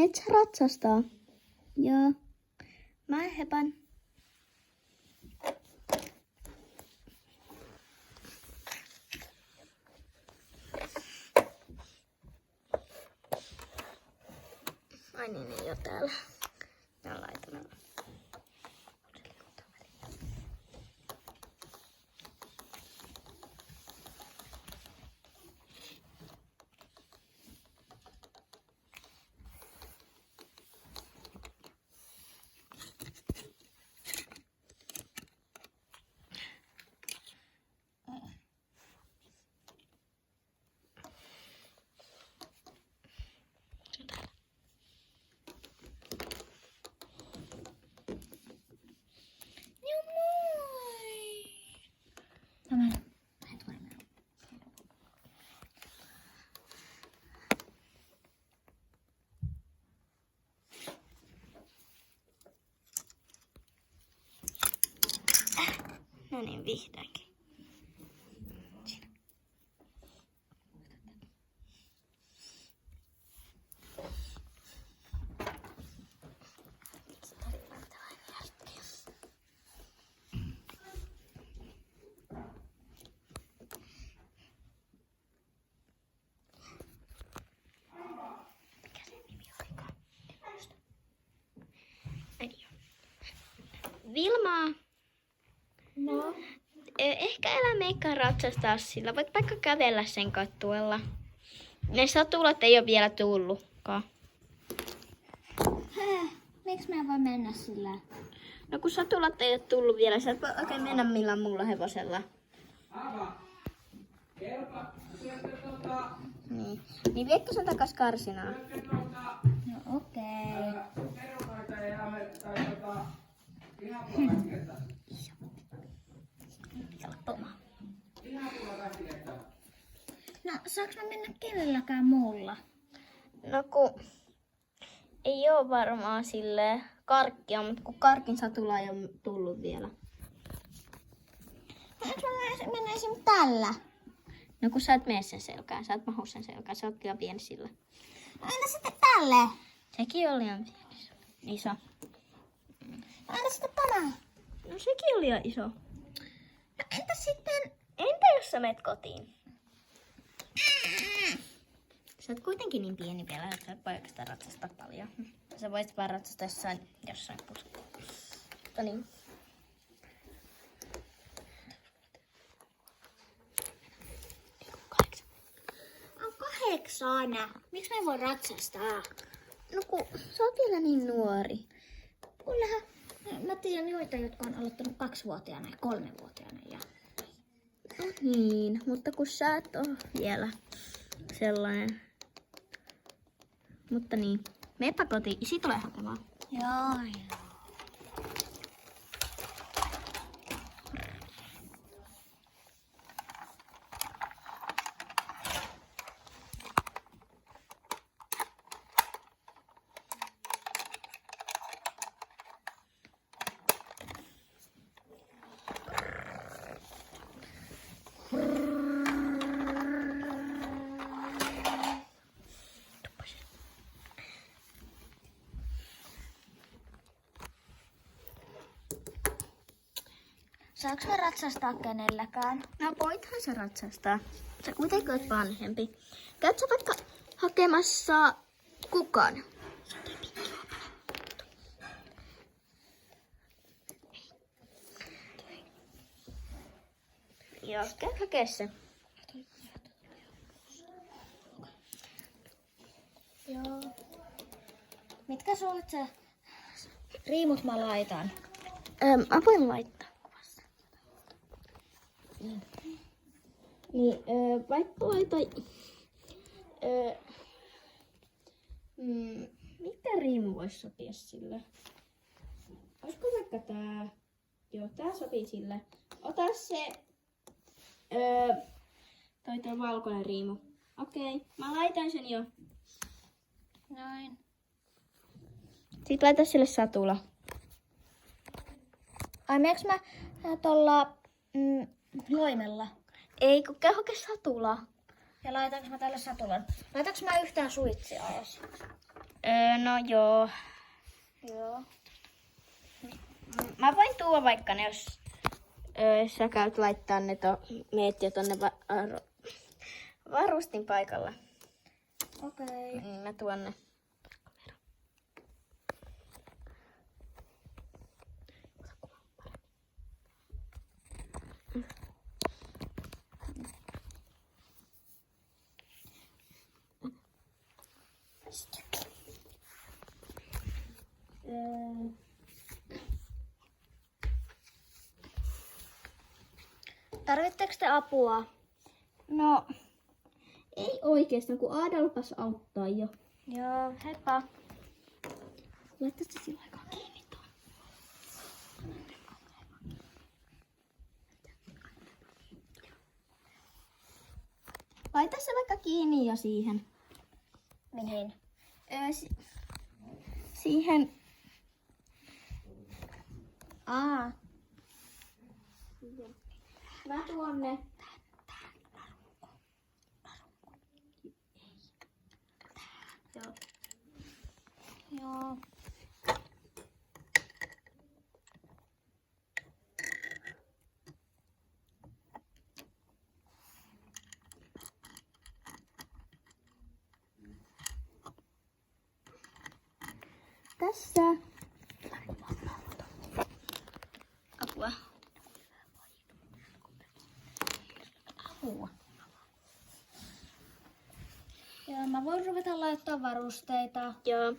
meet sä ratsastaa? Joo. Mä hepan. Ai niin, ei oo täällä. Mä laitan. No niin, vihdoinkin. Mikä sen nimi olikaan? Vilma. No. Ehkä älä meikkaa ratsastaa sillä. Voit vaikka kävellä sen kattuella. Ne satulat ei ole vielä tullutkaan. Miksi mä en voi mennä sillä? No kun satulat ei ole tullut vielä, sä et voi oikein mennä millään muulla hevosella. Niin vietkö sen takas karsinaan? No okei. No saaks mä mennä kenelläkään muulla? No kun ei oo varmaan silleen karkkia, mutta kun karkin satula ei ole tullut vielä. No eikö mä menisin tällä? No kun sä et mene sen selkään, sä et mahu sen selkään, sä oot liian pieni sillä. No entä sitten tälle? Sekin oli liian pieni. Iso. No entä sitten tämä? No sekin oli liian iso. No entä sitten? Entä jos sä menet kotiin? Sä oot kuitenkin niin pieni vielä, että sä et voi oikeastaan ratsastaa paljon. Sä voisit vaan ratsastaa jossain puskulla. No niin. On 8. Miksi mä en voi ratsastaa? No kun sä oot vielä niin nuori. Kyllähän mä tiedän joita, jotka on aloittanut 2-vuotiaana ja 3-vuotiaana. Ja... No niin, mutta kun sä et oo vielä sellainen. Mutta niin, meepä kotiin, isi tulee hakemaan. Joo. Saanko mä ratsastaa kenelläkään? No voithan sä ratsastaa. Sä kuitenkin oot vanhempi. Käyt sä vaikka hakemassa kukan? Joo, käy hakee se. Joo. Mitkä sulle se riimut mä laitan? Mä voin laittaa kuvassa. Niin, vaikka laita... mikä riimu voisi sopia sille? Olisiko vaikka tää? Joo, tää sopii sille. Ota se... toi valkoinen riimu. Okei, mä laitan sen jo. Noin. Sitten laita sille satula. Ai meneekö mä tuolla loimella? Ei, kun käy hakee satulaa. Ja laitanko mä tälle satulan? Laitanko mä yhtään suitsia edes? No joo. Joo. Mä voin tuoda vaikka ne, jos sä käyt laittaa ne meet jo tonne varustin paikalla. Okei. Niin mä tuon ne. Tarvitteko te apua? No, ei oikeastaan, kun Aada lupas auttaa jo. Joo, heippa. Laita se sillä aikaa kiinni tuon. Laita se vaikka kiinni jo siihen. Mihin? Siihen. Mä tuon ne. Joo. Joo. Tässä. Apua. Apua. Joo, mä voin ruveta laittaa varusteita. Joo.